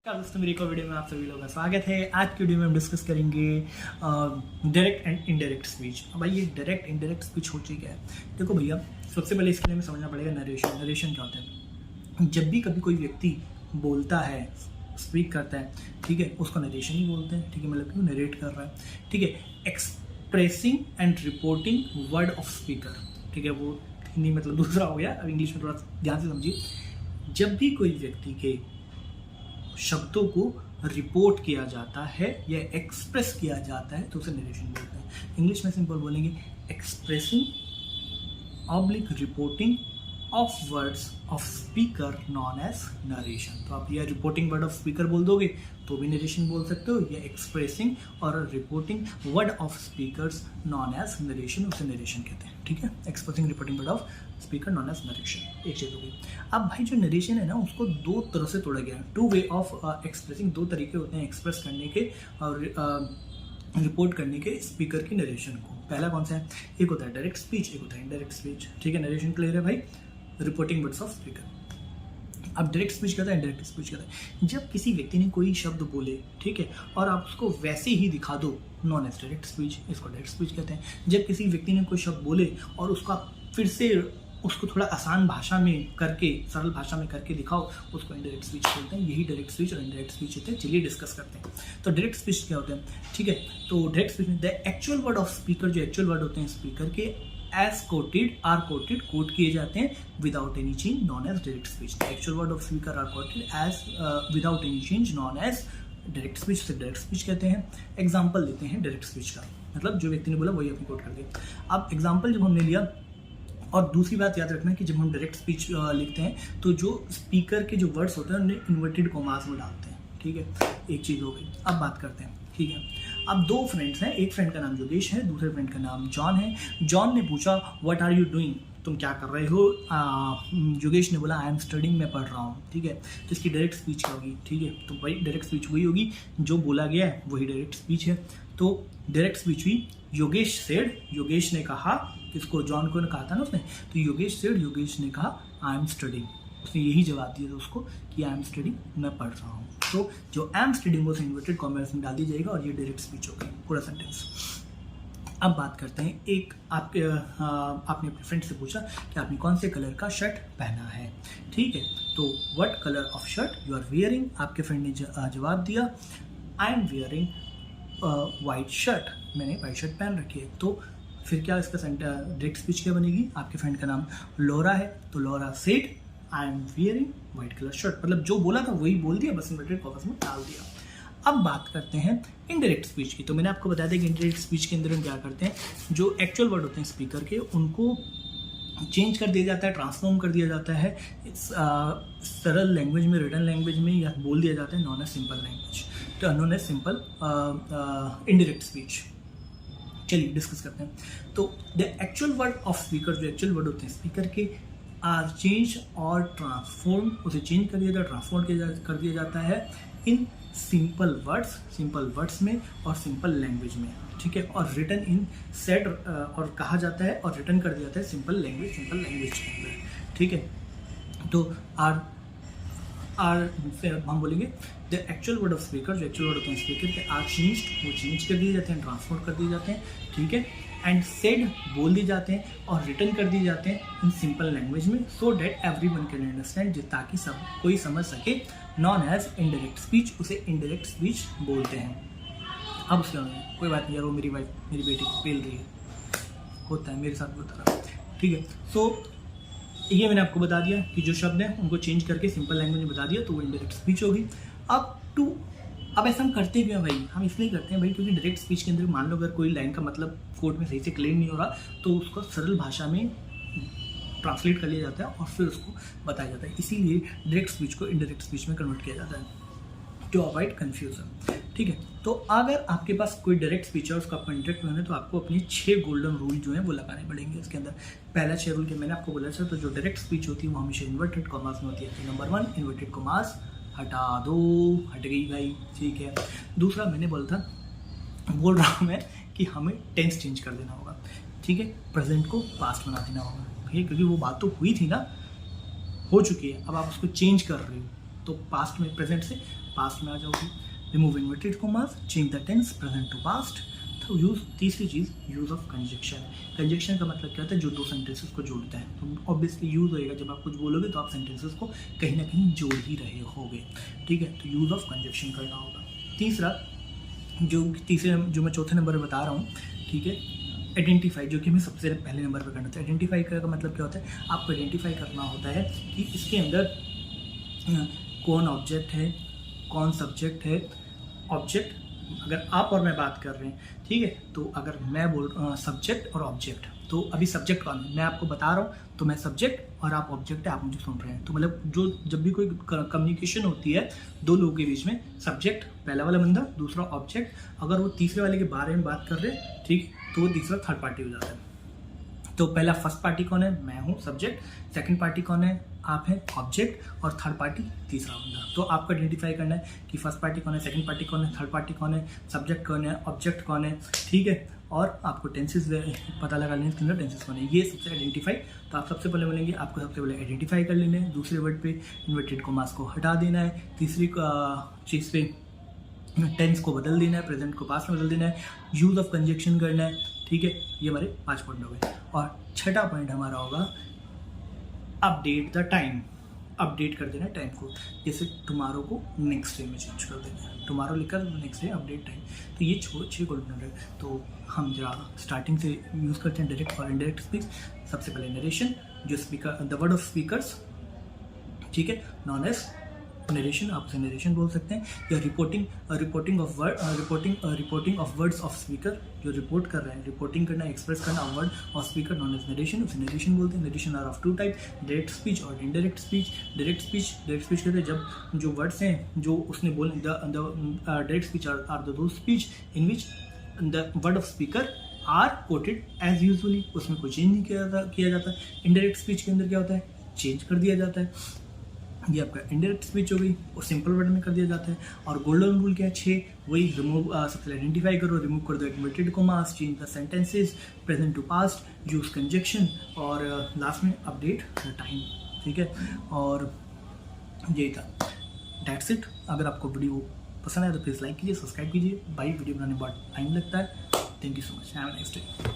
दोस्तों मेरी एक और वीडियो में आप सभी लोगों का स्वागत है। आज की वीडियो में हम डिस्कस करेंगे डायरेक्ट एंड इनडायरेक्ट स्पीच। अब भाई ये डायरेक्ट इनडायरेक्ट स्पीच हो चुकी है। देखो भैया, सबसे पहले इसके लिए हमें समझना पड़ेगा नरेशन। नरेशन क्या होता है? जब भी कभी कोई व्यक्ति बोलता है, स्पीक करता है, ठीक है, उसको नरेशन ही बोलते हैं। ठीक है, मतलब क्यों नरेट कर रहा है। ठीक है, expressing and reporting word of speaker. ठीक है, वो हिंदी मतलब दूसरा हो गया। अब इंग्लिश में थोड़ा ध्यान से समझिए। जब भी कोई व्यक्ति के शब्दों को रिपोर्ट किया जाता है या एक्सप्रेस किया जाता है तो उसे नरेशन बोलते हैं। इंग्लिश में सिंपल बोलेंगे expressing oblique reporting of words of speaker known as narration. तो आप या रिपोर्टिंग वर्ड ऑफ स्पीकर बोल दोगे तो भी नरेशन बोल सकते हो, या एक्सप्रेसिंग और reporting word of speakers known as narration, उसे नरेशन कहते हैं। ठीक है, expressing reporting word of speaker known as narration, एक चीज़ हो गई। अब भाई जो नरेशन है ना, उसको दो तरह से तोड़ा गया है। टू वे ऑफ एक्सप्रेसिंग, दो तरीके होते हैं एक्सप्रेस करने के और रिपोर्ट करने के स्पीकर की नरेशन को। पहला कौन सा है? एक होता है डायरेक्ट स्पीच, एक होता है इनडायरेक्ट स्पीच। ठीक है, नरेशन क्लियर है भाई। Reporting words of speaker. अब डायरेक्ट स्पीच कहता है, इनडायरेक्ट स्पीच कहता है जब किसी व्यक्ति ने कोई शब्द बोले, ठीक है, और आप उसको वैसे ही दिखा दो, नॉन एज डायरेक्ट स्पीच, इसको डायरेक्ट स्पीच कहते हैं। जब किसी व्यक्ति ने कोई शब्द बोले और उसको आप फिर से उसको थोड़ा आसान भाषा में करके, सरल भाषा में करके दिखाओ, उसको इनडायरेक्ट स्पीच बोलते हैं। यही डायरेक्ट स्पीच और इनडायरेक्ट स्पीच होते हैं। चलिए डिस्कस करते हैं। तो डायरेक्ट स्पीच क्या होता है? ठीक है, तो डायरेक्ट स्पीच में the actual word of speaker, जो एक्चुअल वर्ड होते हैं स्पीकर के, as quoted, are quoted, quote किए जाते हैं without any change, known as direct speech. The actual word of speaker are quoted as without any change, known as direct speech, से direct speech कहते हैं। Example लेते हैं direct speech का, मतलब जो व्यक्ति ने बोला वही अपनी कोट कर दिया। अब एग्जाम्पल जब हमने लिया, और दूसरी बात याद रखना कि जब हम डायरेक्ट स्पीच लिखते हैं तो जो स्पीकर के जो वर्ड्स होते हैं उन्हें इन्वर्टेड कॉमास में डालते हैं। ठीक है, एक चीज़ हो गई। अब बात करते हैं। ठीक है, अब दो फ्रेंड्स हैं, एक फ्रेंड का नाम योगेश है, दूसरे फ्रेंड का नाम जॉन है। जॉन ने पूछा व्हाट आर यू डूइंग, तुम क्या कर रहे हो? योगेश ने बोला आई एम स्टडिंग, मैं पढ़ रहा हूँ। ठीक है, तो इसकी डायरेक्ट स्पीच क्या होगी? ठीक है, तो भाई डायरेक्ट स्पीच वही होगी जो बोला गया है, वही डायरेक्ट स्पीच है। तो डायरेक्ट स्पीच हुई योगेश सेड, योगेश ने कहा, किसको? जॉन को कहा था ना उसने, तो योगेश सेड, योगेश ने कहा आई एम स्टडिंग, उसने यही जवाब दिया था उसको कि आई एम स्टडिंग, मैं पढ़ रहा हूँ। तो जो आई एम स्टडिंग उसे इन्वर्टेड कॉमास में डाल दी जाएगा और ये डायरेक्ट स्पीच होगी, पूरा सेंटेंस। अब बात करते हैं, एक आपने अपने फ्रेंड से पूछा कि आपने कौन से कलर का शर्ट पहना है। ठीक है, तो what colour of shirt you are wearing, आपके फ्रेंड ने जवाब दिया I am wearing white shirt, मैंने वाइट शर्ट पहन रखी है। तो फिर क्या इसका डायरेक्ट स्पीच क्या बनेगी? आपके फ्रेंड का नाम लॉरा है, तो Laura said I am wearing white colour shirt, मतलब जो बोला था वही बोल दिया, बस इन्वर्टेड कॉमास में डाल दिया। अब बात करते हैं इनडायरेक्ट स्पीच की। तो मैंने आपको बताया था कि इनडायरेक्ट स्पीच के अंदर हम क्या करते हैं, जो एक्चुअल वर्ड होते हैं स्पीकर के, उनको चेंज कर दिया जाता है, ट्रांसफॉर्म कर दिया जाता है सरल लैंग्वेज में, रिटन लैंग्वेज में, या बोल दिया जाता है नॉन एज सिंपल लैंग्वेज, तो known as simple indirect speech. चलिए डिस्कस करते हैं। तो the actual word of speaker, जो एक्चुअल वर्ड होते हैं स्पीकर के, आर चेंज और ट्रांसफॉर्म, उसे चेंज कर दिया जाता है, ट्रांसफॉर्म कर दिया जाता है इन सिंपल वर्ड्स में और सिंपल लैंग्वेज में। ठीक है, और रिटन इन सेड और कहा जाता है और रिटन कर दिया जाता है सिंपल लैंग्वेज के अंदर। ठीक है, तो आर हम बोलेंगे the actual word of speaker, जो एक्चुअल वर्ड होते हैं स्पीकर के, आर चेंज्ड, वो चेंज कर दिए जाते हैं, ट्रांसफॉर्म कर दिए जाते हैं। ठीक है, एंड सेड बोल दिए जाते हैं और रिटन कर दिए जाते हैं इन सिंपल लैंग्वेज में, सो डेट एवरीवन कैन अंडरस्टैंड, ताकि सब कोई समझ सके। नॉन एज इनडायरेक्ट स्पीच, उसे इनडायरेक्ट स्पीच बोलते हैं। अब उसके बाद कोई बात नहीं यार, वो मेरी वाइफ, मेरी बेटी पेल रही है, होता है मेरे साथ भी होता रहा। ठीक है, सो ये मैंने आपको बता दिया कि जो शब्द हैं उनको चेंज करके सिंपल लैंग्वेज में बता दिया, तो वो इनडायरेक्ट स्पीच होगी। अब ऐसा हम करते क्यों हैं भाई? हम इसलिए करते हैं भाई क्योंकि डायरेक्ट स्पीच के अंदर मान लो अगर कोई लाइन का मतलब कोर्ट में सही से क्लियर नहीं हो रहा, तो उसको सरल भाषा में ट्रांसलेट कर लिया जाता है और फिर उसको बताया जाता है। इसीलिए डायरेक्ट स्पीच को इनडायरेक्ट स्पीच में कन्वर्ट किया जाता है, टू अवॉइड कन्फ्यूजन। ठीक है, तो अगर आपके पास कोई डायरेक्ट स्पीच है, उसका कॉन्ट्रैक्ट होना है, तो आपको अपनी 6 गोल्डन रूल जो है वो लगाने पड़ेंगे इसके अंदर। पहला 6 रूल के मैंने आपको बोला था, तो जो डायरेक्ट स्पीच होती है वो हमेशा इन्वर्टेड कॉमास में होती है। तो नंबर 1, इन्वर्टेड कॉमास हटा दो, हट गई भाई। ठीक है, दूसरा मैंने बोल रहा हूँ मैं कि हमें टेंस चेंज कर देना होगा। ठीक है, प्रेजेंट को पास्ट बना देना होगा। ठीक है, क्योंकि वो बात तो हुई थी ना, हो चुकी है, अब आप उसको चेंज कर रहे हो। तो पास्ट में, प्रेजेंट से पास्ट में आ जाओगे। Remove inverted commas, change the tense present to past. तो यूज, तीसरी चीज़ यूज़ ऑफ कंजक्शन। कंजक्शन का मतलब क्या होता है, जो दो सेंटेंसेस को जोड़ता है। तो ऑब्वियसली यूज़ होएगा, जब आप कुछ बोलोगे तो आप सेंटेंसेस को कहीं ना कहीं जोड़ ही रहे होगे, ठीक है। तो यूज़ ऑफ कंजक्शन करना होगा। तीसरा जो मैं चौथे नंबर पर बता रहा हूँ, ठीक है, आइडेंटिफाई, जो कि हमें सबसे पहले नंबर पर करना होता है। आइडेंटिफाई का मतलब क्या होता है, आपको आइडेंटिफाई करना होता है कि इसके अंदर कौन ऑब्जेक्ट है, कौन सब्जेक्ट है। ऑब्जेक्ट, अगर आप और मैं बात कर रहे हैं, ठीक है, तो अगर मैं बोल सब्जेक्ट और ऑब्जेक्ट, तो अभी सब्जेक्ट कौन है, मैं आपको बता रहा हूँ, तो मैं सब्जेक्ट और आप ऑब्जेक्ट है, आप मुझे सुन रहे हैं। तो मतलब जो जब भी कोई कम्युनिकेशन होती है दो लोगों के बीच में, सब्जेक्ट पहला वाला बंदा, दूसरा ऑब्जेक्ट, अगर वो तीसरे वाले के बारे में बात कर रहे हैं, ठीक, तो वो तीसरा थर्ड पार्टी हो जाता है। तो पहला फर्स्ट पार्टी कौन है, मैं हूँ सब्जेक्ट, सेकंड पार्टी कौन है, आप हैं ऑब्जेक्ट, और थर्ड पार्टी तीसरा बंदा। तो आपको आइडेंटिफाई करना है कि फर्स्ट पार्टी कौन है, सेकंड पार्टी कौन है, थर्ड पार्टी कौन है, सब्जेक्ट कौन है, ऑब्जेक्ट कौन है, ठीक है। और आपको टेंसेस पता लगा लेने, इसके अंदर टेंसेस कौन है, ये सबसे आइडेंटिफाई। तो आप सबसे पहले बोलेंगे, आपको सबसे पहले आइडेंटिफाई कर लेना है, दूसरे वर्ड पे इन्वर्टेड कॉमास को हटा देना है, तीसरी चीज़ पे टेंस को बदल देना है, प्रेजेंट को पास्ट में बदल देना है, यूज़ ऑफ कंजक्शन करना है, ठीक है। ये हमारे 5 पॉइंट हो गए। और छठा पॉइंट हमारा होगा अपडेट द टाइम। अपडेट कर देना है टाइम को, जैसे टुमारो को नेक्स्ट डे में चेंज कर देना है, टुमारो लिखकर नेक्स्ट डे अपडेट टाइम। तो ये 6 गोल्डन है। तो हम जरा स्टार्टिंग से यूज़ करते हैं डायरेक्ट और इनडायरेक्ट स्पीच। सबसे पहले नरेशन, जो speaker, the word of speakers, ठीक है, नॉन एज नरेशन, आप उसे नरेशन बोल सकते हैं, या reporting of words of speaker, जो रिपोर्ट कर रहे हैं, रिपोर्टिंग करना, एक्सप्रेस करना word of speaker, known as narration, उसे नरेशन बोलते हैं। Narration are of 2 type, direct speech और इनडायरेक्ट स्पीच। डायरेक्ट स्पीच कहते हैं जब जो वर्ड्स हैं जो उसने बोले, direct speech are the speech in which the word of speaker are quoted as usually, उसमें कोई चेंज नहीं किया जाता। इनडायरेक्ट स्पीच के अंदर क्या होता है, चेंज कर दिया जाता है। ये आपका इनडायरेक्ट स्पीच हो गई, और सिंपल वर्ड में कर दिया जाता है। और गोल्डन रूल क्या है, 6, वही रिमूव, सबसे आइडेंटिफाई करो, रिमूव कर दो inverted commas, change the sentences present to past, use conjunction, और लास्ट में अपडेट द टाइम, ठीक है। और यही था, दैट्स इट। अगर आपको वीडियो पसंद आया तो प्लीज़ लाइक कीजिए, सब्सक्राइब कीजिए। भाई वीडियो बनाने में बहुत टाइम लगता है। Thank you so much, have a nice day.